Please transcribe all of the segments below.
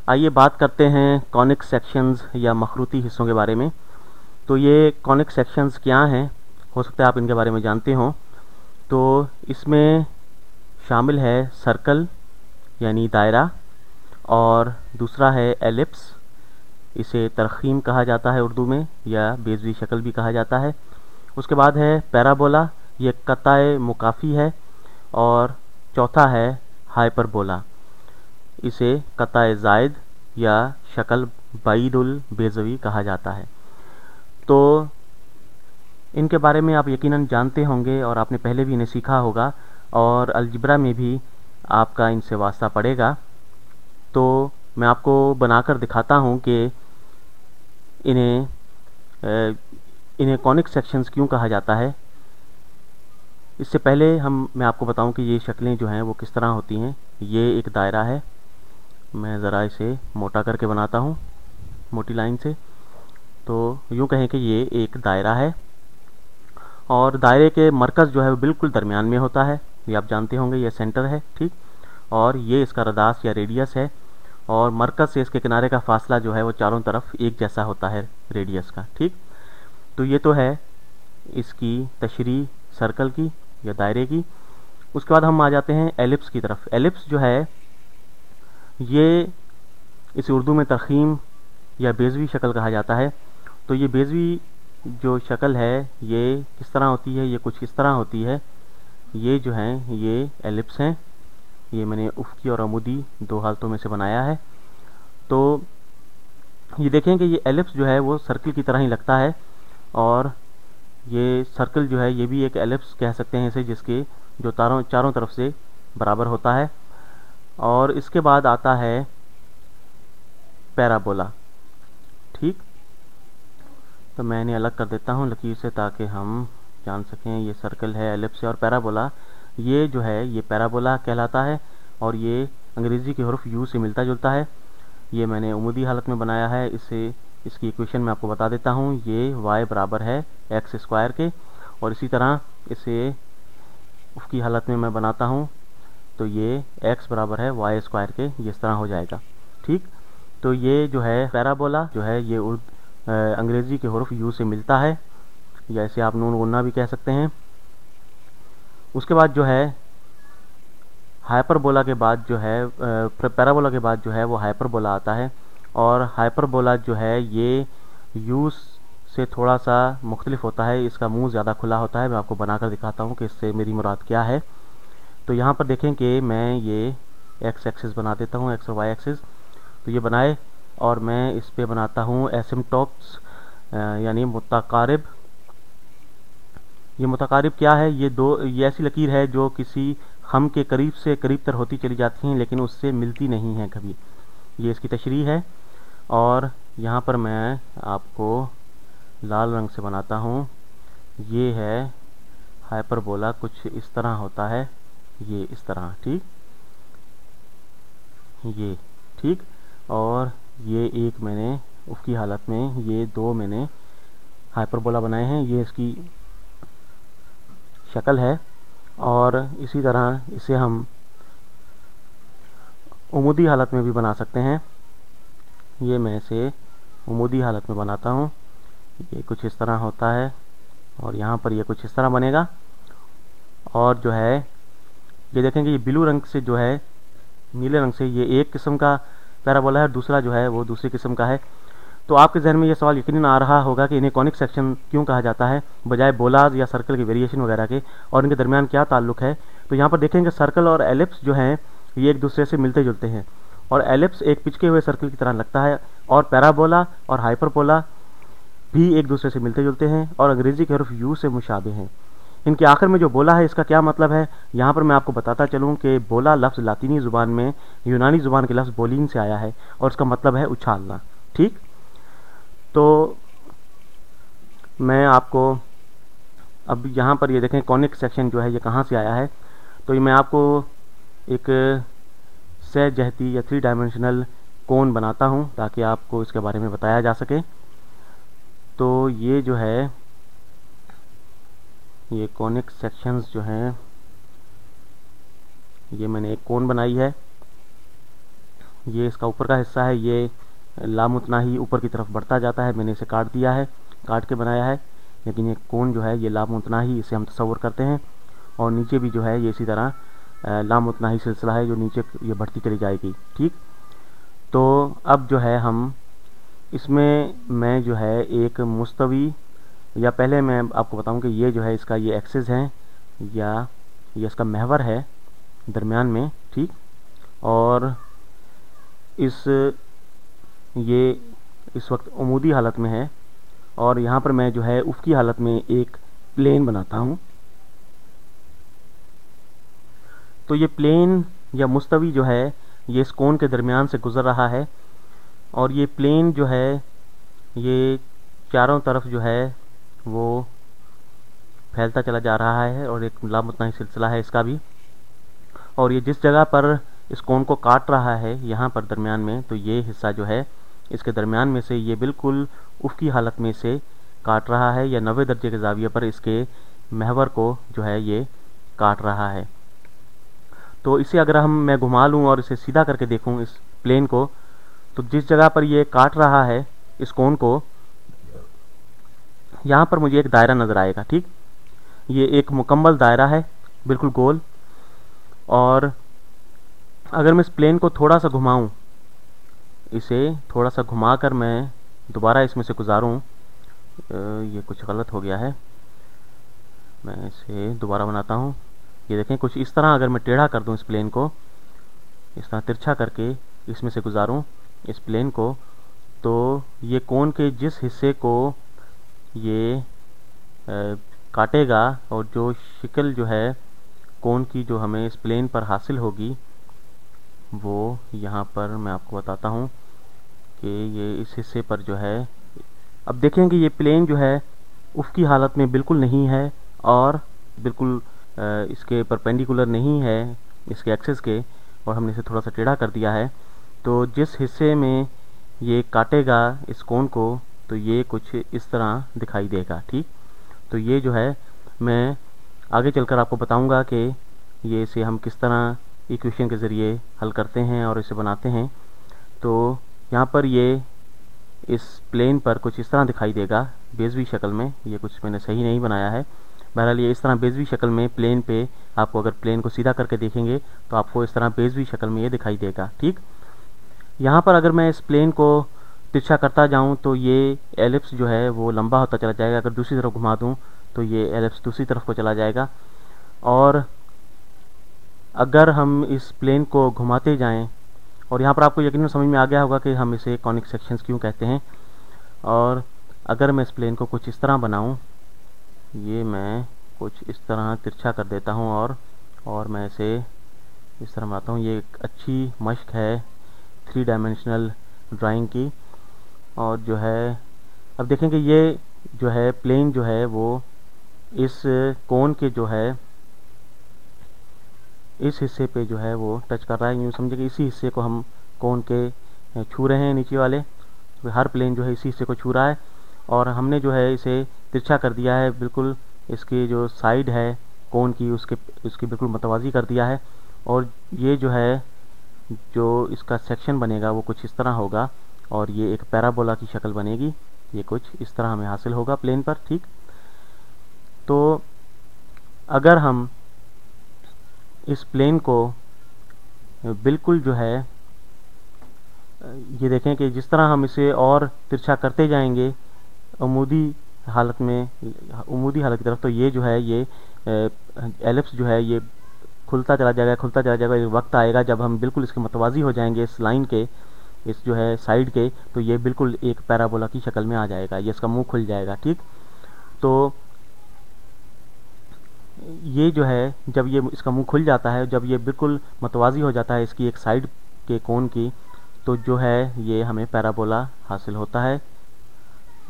आइए बात करते हैं कॉनिक सेक्शंस या मखरूती हिस्सों के बारे में। तो ये कॉनिक सेक्शंस क्या हैं, हो सकता है आप इनके बारे में जानते हों। तो इसमें शामिल है सर्कल यानी दायरा, और दूसरा है एलिप्स, इसे तरखीम कहा जाता है उर्दू में, या बेज़वी शक्ल भी कहा जाता है। उसके बाद है पैराबोला, ये कताए मुकाफ़ी है। और चौथा है हाइपरबोला, इसे कताए ज़ायद या शक्ल बाईदुल बेज़वी कहा जाता है। तो इनके बारे में आप यकीनन जानते होंगे और आपने पहले भी इन्हें सीखा होगा, और अलजिब्रा में भी आपका इनसे वास्ता पड़ेगा। तो मैं आपको बनाकर दिखाता हूँ कि इन्हें इन्हें कॉनिक सेक्शंस क्यों कहा जाता है। इससे पहले मैं आपको बताऊं कि ये शक्लें जो हैं वो किस तरह होती हैं। ये एक दायरा है, मैं ज़रा इसे मोटा करके बनाता हूँ मोटी लाइन से। तो यूँ कहें कि ये एक दायरा है, और दायरे के मरकज़ जो है वो बिल्कुल दरमियान में होता है। ये आप जानते होंगे, ये सेंटर है, ठीक। और ये इसका रदास या रेडियस है, और मरकज़ से इसके किनारे का फासला जो है वो चारों तरफ एक जैसा होता है रेडियस का, ठीक। तो ये तो है इसकी तशरीह सर्कल की या दायरे की। उसके बाद हम आ जाते हैं एलिप्स की तरफ। एलिप्स जो है ये इसे उर्दू में तरखीम या बेज़वी शक्ल कहा जाता है। तो ये बेज़वी जो शक्ल है ये किस तरह होती है, ये कुछ इस तरह होती है। ये जो हैं ये एलिप्स हैं, ये मैंने उफ़क़ी और अमूदी दो हालतों में से बनाया है। तो ये देखें कि ये एलिप्स जो है वो सर्कल की तरह ही लगता है, और ये सर्कल जो है ये भी एक एलिप्स कह सकते हैं इसे, जिसके जो चारों तरफ से बराबर होता है। और इसके बाद आता है पैराबोला, ठीक। तो मैं इन्हें अलग कर देता हूँ लकीर से ताकि हम जान सकें। ये सर्कल है, एलिप्स है और पैराबोला। ये जो है ये पैराबोला कहलाता है, और ये अंग्रेज़ी के हुर्फ यू से मिलता जुलता है। ये मैंने उमूदी हालत में बनाया है। इसकी इक्वेशन मैं आपको बता देता हूँ। ये y बराबर है एक्स स्क्वायर के, और इसी तरह इसे उफ़क़ी हालत में मैं बनाता हूँ तो ये x बराबर है y स्क्वायर के, ये इस तरह हो जाएगा, ठीक। तो ये जो है पैराबोला जो है ये अंग्रेज़ी के हुर्फ यू से मिलता है, या इसे आप नून गुन्ना भी कह सकते हैं। उसके बाद जो है हाइपरबोला के बाद जो है पैराबोला के बाद जो है वो हाइपरबोला आता है। और हाइपरबोला जो है ये यू से थोड़ा सा मुख्तलिफ होता है, इसका मुंह ज़्यादा खुला होता है। मैं आपको बनाकर दिखाता हूँ कि इससे मेरी मुराद क्या है। तो यहाँ पर देखें कि मैं ये एक्स एक्सिस बना देता हूँ, एक्स और वाई एक्सिस। तो ये बनाए, और मैं इस पे बनाता हूँ एसिम्पटोट्स यानी मुतकारिब। ये मुतकारिब क्या है, ये ऐसी लकीर है जो किसी हम के करीब से करीब तर होती चली जाती हैं, लेकिन उससे मिलती नहीं है कभी। ये इसकी तशरीह है। और यहाँ पर मैं आपको लाल रंग से बनाता हूँ। ये है हाइपरबोला, कुछ इस तरह होता है, ये इस तरह, ठीक। ये ठीक। और ये एक मैंने उफ़क़ी हालत में ये दो मैंने हाइपरबोला बनाए हैं, ये इसकी शक्ल है। और इसी तरह इसे हम उमूदी हालत में भी बना सकते हैं। ये मैं इसे उमूदी हालत में बनाता हूँ, ये कुछ इस तरह होता है, और यहाँ पर ये कुछ इस तरह बनेगा। और जो है ये देखेंगे ये ब्लू रंग से जो है नीले रंग से ये एक किस्म का पैराबोला है, और दूसरा जो है वो दूसरी किस्म का है। तो आपके जहन में ये सवाल यकीनन आ रहा होगा कि इन्हें कॉनिक सेक्शन क्यों कहा जाता है बजाय बोलाज या सर्कल के वेरिएशन वगैरह के, और इनके दरमियान क्या ताल्लुक है। तो यहाँ पर देखेंगे सर्कल और एलिप्स जो हैं ये एक दूसरे से मिलते जुलते हैं, और एलिप्स एक पिचके हुए सर्कल की तरह लगता है, और पैराबोला और हाइपरबोला भी एक दूसरे से मिलते जुलते हैं और अंग्रेज़ी के हर्फ यू से मुशाबे हैं। इनके आखिर में जो बोला है इसका क्या मतलब है, यहाँ पर मैं आपको बताता चलूँ कि बोला लफ्ज़ लातीनी ज़ुबान में यूनानी ज़ुबान के लफ्ज़ बोलिन से आया है, और इसका मतलब है उछालना, ठीक। तो मैं आपको अब यहाँ पर ये देखें कॉनिक सेक्शन जो है ये कहाँ से आया है। तो ये मैं आपको एक सह जहती या 3 डायमेंशनल कोन बनाता हूँ ताकि आपको इसके बारे में बताया जा सके। तो ये जो है ये कॉनिक सेक्शंस जो हैं ये मैंने एक कोन बनाई है, ये इसका ऊपर का हिस्सा है, ये लामुतनाही ऊपर की तरफ बढ़ता जाता है। मैंने इसे काट दिया है, काट के बनाया है, लेकिन ये कोन जो है ये लामुतनाही, इसे हम तस्वर करते हैं। और नीचे भी जो है ये इसी तरह लामुतनाही सिलसिला है जो नीचे ये बढ़ती चली जाएगी। ठीक, तो अब जो है हम इसमें मैं जो है एक मुस्तवी, या पहले मैं आपको बताऊं कि ये जो है इसका ये एक्सिस है, या ये इसका महवर है दरमियान में। ठीक, और ये इस वक्त उमूदी हालत में है, और यहाँ पर मैं जो है उफ़क़ी हालत में एक प्लेन बनाता हूँ। तो ये प्लेन या मुस्तवी जो है ये इस कोन के दरमियान से गुज़र रहा है, और ये प्लेन जो है ये चारों तरफ जो है वो फैलता चला जा रहा है, और एक लामुतनाही सिलसिला है इसका भी। और ये जिस जगह पर इस कोन को काट रहा है यहाँ पर दरमियान में, तो ये हिस्सा जो है इसके दरमियान में से ये बिल्कुल उफ़क़ी हालत में से काट रहा है, या 90 दर्जे के ज़ाविये पर इसके महवर को जो है ये काट रहा है। तो इसे अगर मैं घुमा लूँ और इसे सीधा करके देखूँ इस प्लेन को, तो जिस जगह पर ये काट रहा है इस कोन को, यहाँ पर मुझे एक दायरा नज़र आएगा। ठीक, ये एक मुकम्मल दायरा है, बिल्कुल गोल। और अगर मैं इस प्लेन को थोड़ा सा घुमाऊँ, इसे थोड़ा सा घुमाकर मैं दोबारा इसमें से गुजारूँ, ये कुछ गलत हो गया है, मैं इसे दोबारा बनाता हूँ। ये देखें, कुछ इस तरह अगर मैं टेढ़ा कर दूँ इस प्लेन को, इस तरह तिरछा करके इसमें से गुजारूँ इस प्लेन को, तो ये कोन के जिस हिस्से को ये काटेगा, और जो शक्ल जो है कोन की जो हमें इस प्लेन पर हासिल होगी, वो यहाँ पर मैं आपको बताता हूँ कि ये इस हिस्से पर जो है, अब देखें कि ये प्लेन जो है उफ़क़ी हालत में बिल्कुल नहीं है, और बिल्कुल इसके परपेंडिकुलर नहीं है इसके एक्सिस के, और हमने इसे थोड़ा सा टेढ़ा कर दिया है। तो जिस हिस्से में ये काटेगा इस कोन को, तो ये कुछ इस तरह दिखाई देगा। ठीक, तो ये जो है मैं आगे चलकर आपको बताऊंगा कि ये इसे हम किस तरह इक्वेशन के ज़रिए हल करते हैं और इसे बनाते हैं। तो यहाँ पर ये इस प्लेन पर कुछ इस तरह दिखाई देगा बेज़वी शक्ल में, ये कुछ मैंने सही नहीं बनाया है। बहरहाल ये इस तरह बेज़वी शक्ल में प्लेन पे, आपको अगर प्लेन को सीधा करके देखेंगे तो आपको इस तरह बेज़वी शक्ल में ये दिखाई देगा। ठीक, यहाँ पर अगर मैं इस प्लेन को तिरछा करता जाऊँ तो ये एलिप्स जो है वो लंबा होता चला जाएगा। अगर दूसरी तरफ घुमा दूँ तो ये एलिप्स दूसरी तरफ को चला जाएगा। और अगर हम इस प्लेन को घुमाते जाएं, और यहाँ पर आपको यकीनन समझ में आ गया होगा कि हम इसे कॉनिक सेक्शंस क्यों कहते हैं। और अगर मैं इस प्लेन को कुछ इस तरह बनाऊं, ये मैं कुछ इस तरह तिरछा कर देता हूं, और मैं इसे इस तरह बनाता हूं। ये एक अच्छी मश्क है 3 डायमेंशनल ड्राइंग की। और जो है अब देखें कि ये जो है प्लेन जो है वो इस कोन के जो है इस हिस्से पे जो है वो टच कर रहा है। यूँ समझे कि इसी हिस्से को हम कोन के छू रहे हैं, नीचे वाले हर प्लेन जो है इसी हिस्से को छू रहा है। और हमने जो है इसे तिरछा कर दिया है, बिल्कुल इसकी जो साइड है कोन की उसकी बिल्कुल मतवाजी कर दिया है। और ये जो है जो इसका सेक्शन बनेगा वो कुछ इस तरह होगा, और ये एक पैराबोला की शक्ल बनेगी। ये कुछ इस तरह हमें हासिल होगा प्लेन पर। ठीक, तो अगर हम इस प्लेन को बिल्कुल जो है ये देखें कि जिस तरह हम इसे और तिरछा करते जाएंगे उमूदी हालत की तरफ, तो ये जो है ये एलिप्स जो है ये खुलता चला जाएगा। एक वक्त आएगा जब हम बिल्कुल इसके मतवाजी हो जाएंगे इस लाइन के, इस जो है साइड के, तो ये बिल्कुल एक पैराबोला की शक्ल में आ जाएगा, ये इसका मुंह खुल जाएगा। ठीक, तो ये जो है जब ये इसका मुंह खुल जाता है, जब ये बिल्कुल मतवाजी हो जाता है इसकी एक साइड के कोन की, तो जो है ये हमें पैराबोला हासिल होता है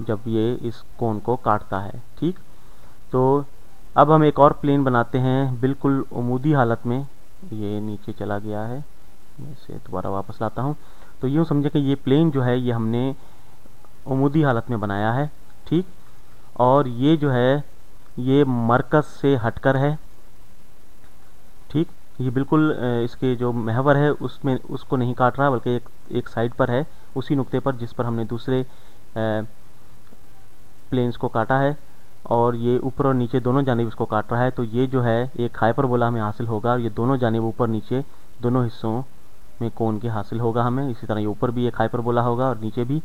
जब ये इस कोन को काटता है। ठीक, तो अब हम एक और प्लेन बनाते हैं बिल्कुल उमूदी हालत में। ये नीचे चला गया है, मैं इसे दोबारा वापस लाता हूँ। तो यूँ समझे कि ये प्लेन जो है ये हमने उमूदी हालत में बनाया है। ठीक, और ये जो है ये मरकज़ से हटकर है। ठीक, ये बिल्कुल इसके जो महवर है उसमें उसको नहीं काट रहा, बल्कि एक साइड पर है, उसी नुक्ते पर जिस पर हमने दूसरे प्लेन्स को काटा है, और ये ऊपर और नीचे दोनों जानिब इसको काट रहा है। तो ये जो है एक हाइपरबोला हमें हासिल होगा, और ये दोनों जानिब ऊपर नीचे दोनों हिस्सों में कोण के हासिल होगा हमें। इसी तरह ये ऊपर भी एक हाइपरबोला होगा और नीचे भी,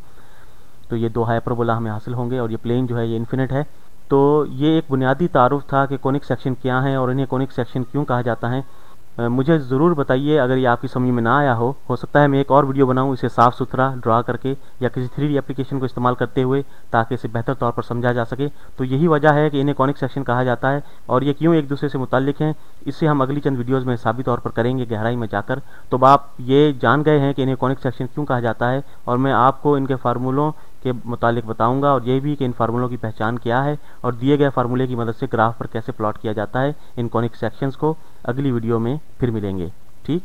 तो ये दो हाइपरबोला हमें हासिल होंगे, और ये प्लेन जो है ये इन्फिनिट है। तो ये एक बुनियादी तारुफ था कि कॉनिक सेक्शन क्या है और इन्हें कॉनिक सेक्शन क्यों कहा जाता है। मुझे ज़रूर बताइए अगर ये आपकी समझ में ना आया हो सकता है मैं एक और वीडियो बनाऊं इसे साफ़ सुथरा ड्रा करके या किसी 3D एप्लीकेशन को इस्तेमाल करते हुए, ताकि इसे बेहतर तौर पर समझा जा सके। तो यही वजह है कि इन्हें कॉनिक सेक्शन कहा जाता है, और ये क्यों एक दूसरे से मुताल्लिक हैं इसे हम अगली चंद वीडियोज़ में साबित तौर पर करेंगे गहराई में जाकर। तो आप ये जान गए हैं कि इन्हें कॉनिक सेक्शन क्यों कहा जाता है, और मैं आपको इनके फार्मूलों के मुतालिक बताऊंगा, और ये भी कि इन फार्मूलों की पहचान क्या है और दिए गए फार्मूले की मदद से ग्राफ पर कैसे प्लॉट किया जाता है इन कॉनिक सेक्शंस को। अगली वीडियो में फिर मिलेंगे। ठीक।